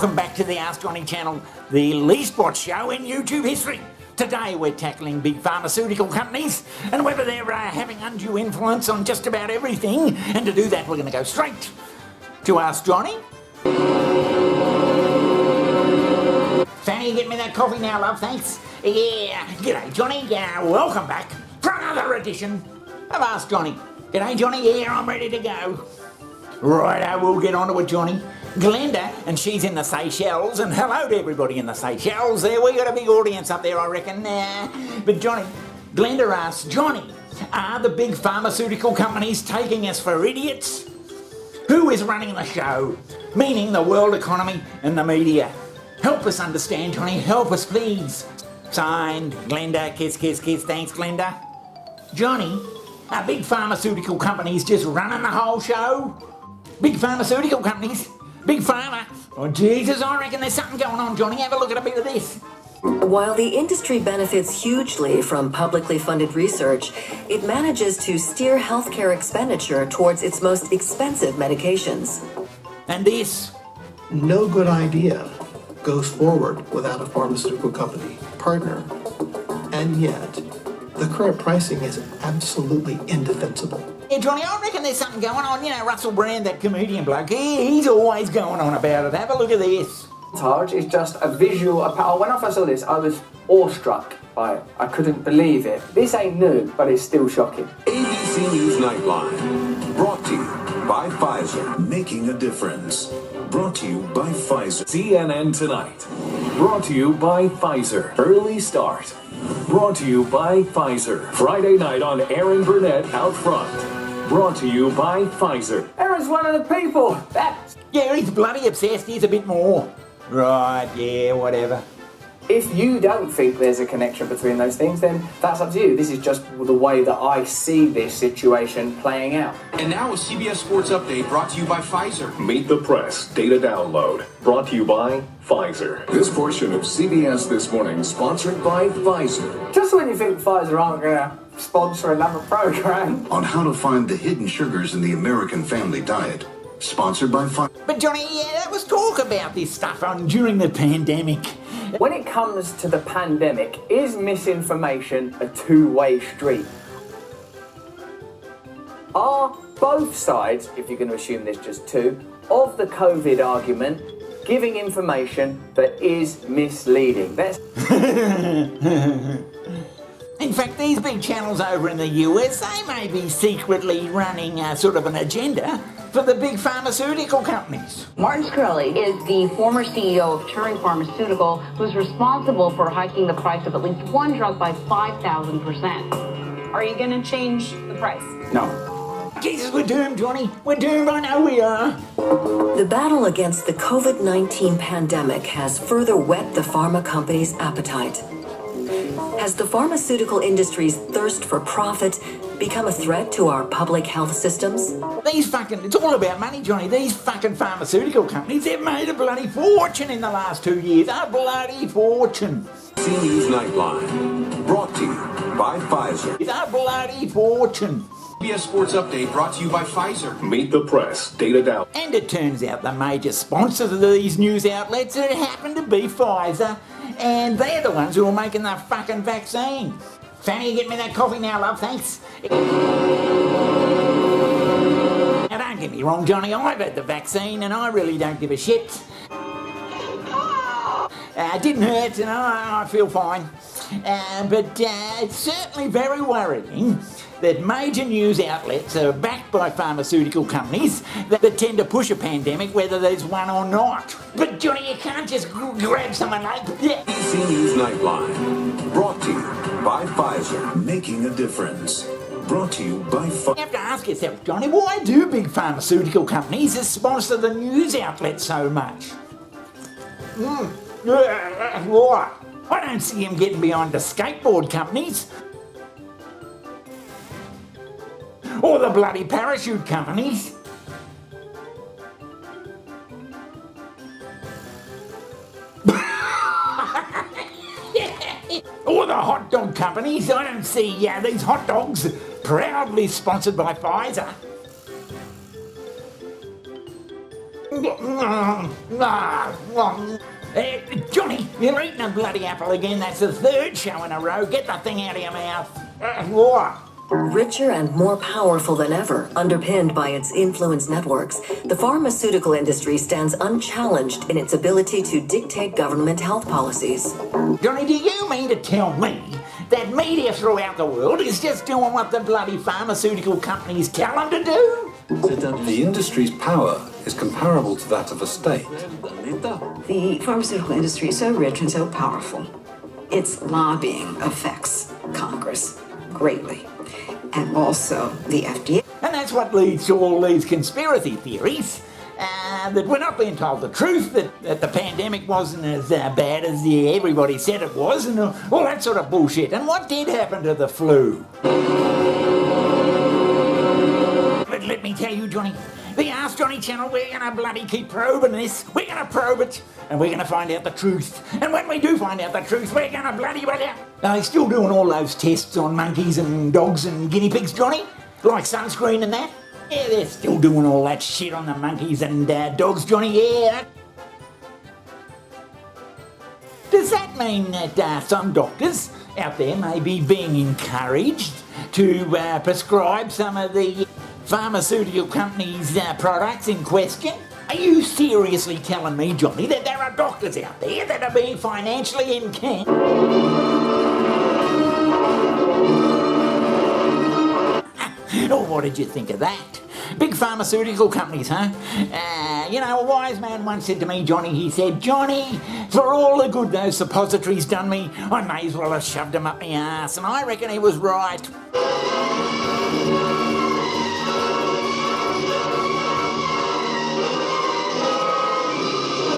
welcome back to the Ask Johnny channel, the least watched show in YouTube history. Today we're tackling big pharmaceutical companies and whether they're having undue influence on just about everything. And to do that we're going to go straight to Ask Johnny. Fanny, get me that coffee now, love, thanks. Yeah, g'day Johnny, welcome back for another edition of Ask Johnny. G'day Johnny, yeah, I'm ready to go. Right, we'll get on to it, Johnny. Glenda, and she's in the Seychelles, and hello to everybody in the Seychelles there. We got a big audience up there, I reckon. But Johnny, Glenda asks, Johnny, are the big pharmaceutical companies taking us for idiots? Who is running the show? Meaning the world economy and the media. Help us understand, Johnny, help us please. Signed, Glenda, kiss, kiss, kiss, thanks Glenda. Johnny, are big pharmaceutical companies just running the whole show? Big pharmaceutical companies? Big Pharma? Oh Jesus, I reckon there's something going on, Johnny. Have a look at a bit of this. While the industry benefits hugely from publicly funded research, it manages to steer healthcare expenditure towards its most expensive medications. And this? No good idea goes forward without a pharmaceutical company partner. And yet, the current pricing is absolutely indefensible. Yeah, Johnny, I reckon there's something going on. You know, Russell Brand, that comedian bloke, he's always going on about it. Have a look at this. Montage is just a visual. When I first saw this, I was awestruck by it. I couldn't believe it. This ain't new, but it's still shocking. ABC News Nightline, brought to you by Pfizer, making a difference. Brought to you by Pfizer. CNN Tonight, brought to you by Pfizer. Early Start, brought to you by Pfizer. Friday night on Aaron Burnett Out Front, brought to you by Pfizer. Aaron's one of the people. Yeah, he's bloody obsessed. Here's a bit more. Right, yeah, whatever. If you don't think there's a connection between those things, then that's up to you. This is just the way that I see this situation playing out. And now a CBS Sports Update brought to you by Pfizer. Meet the Press Data Download, brought to you by Pfizer. This portion of CBS This Morning, sponsored by Pfizer. Just when you think Pfizer aren't going to sponsor another program. On how to find the hidden sugars in the American family diet. Sponsored by Pfizer. But Johnny, yeah, there was talk about this stuff during the pandemic. When it comes to the pandemic, is misinformation a two-way street? Are both sides, if you're going to assume there's just two, of the COVID argument giving information that is misleading? In fact, these big channels over in the US, they may be secretly running sort of an agenda for the big pharmaceutical companies. Martin Shkreli is the former CEO of Turing Pharmaceutical, who's responsible for hiking the price of at least one drug by 5,000%. Are you going to change the price? No. Jesus, we're doomed, Johnny. We're doomed, I know we are. The battle against the COVID-19 pandemic has further whet the pharma companies' appetite. Has the pharmaceutical industry's thirst for profit become a threat to our public health systems? It's all about money, Johnny. These fucking pharmaceutical companies, they've made a bloody fortune in the last 2 years. A bloody fortune. ABC News Nightline, brought to you by Pfizer. It's a bloody fortune. CBS Sports Update brought to you by Pfizer. Meet the Press Data Download. And it turns out the major sponsors of these news outlets happen to be Pfizer, and they're the ones who are making the fucking vaccine. Fanny, get me that coffee now, love, thanks. Now don't get me wrong, Johnny, I've had the vaccine and I really don't give a shit. It didn't hurt and I feel fine. But it's certainly very worrying that major news outlets are backed by pharmaceutical companies that tend to push a pandemic whether there's one or not. But Johnny, you can't just grab someone like that. ABC News Nightline, brought to you by Pfizer, making a difference. Brought to you by Pfizer. You have to ask yourself, Johnny, why do big pharmaceutical companies sponsor the news outlets so much? Why? I don't see them getting behind the skateboard companies. Or the bloody parachute companies. Or the hot dog companies. I don't see these hot dogs proudly sponsored by Pfizer. Johnny, you're eating a bloody apple again. That's the third show in a row. Get the thing out of your mouth. What? Richer and more powerful than ever, underpinned by its influence networks, the pharmaceutical industry stands unchallenged in its ability to dictate government health policies. Johnny, do you mean to tell me that media throughout the world is just doing what the bloody pharmaceutical companies tell them to do? The industry's power is comparable to that of a state. The pharmaceutical industry is so rich and so powerful. Its lobbying affects Congress greatly, and also the FDA. And that's what leads to all these conspiracy theories. That we're not being told the truth, that the pandemic wasn't as bad as everybody said it was, and all that sort of bullshit. And what did happen to the flu? But let me tell you, Johnny, the Ask Johnny channel, we're going to bloody keep probing this. We're going to probe it, and we're going to find out the truth. And when we do find out the truth, we're going to bloody well out. Are they still doing all those tests on monkeys and dogs and guinea pigs, Johnny? Like sunscreen and that? Yeah, they're still doing all that shit on the monkeys and dogs, Johnny, yeah. Does that mean that some doctors out there may be being encouraged to prescribe some of the pharmaceutical companies' products in question? Are you seriously telling me, Johnny, that there are doctors out there that are being financially encamped? Oh, what did you think of that? Big pharmaceutical companies, huh? A wise man once said to me, Johnny, he said, Johnny, for all the good those suppositories done me, I may as well have shoved them up my arse, and I reckon he was right.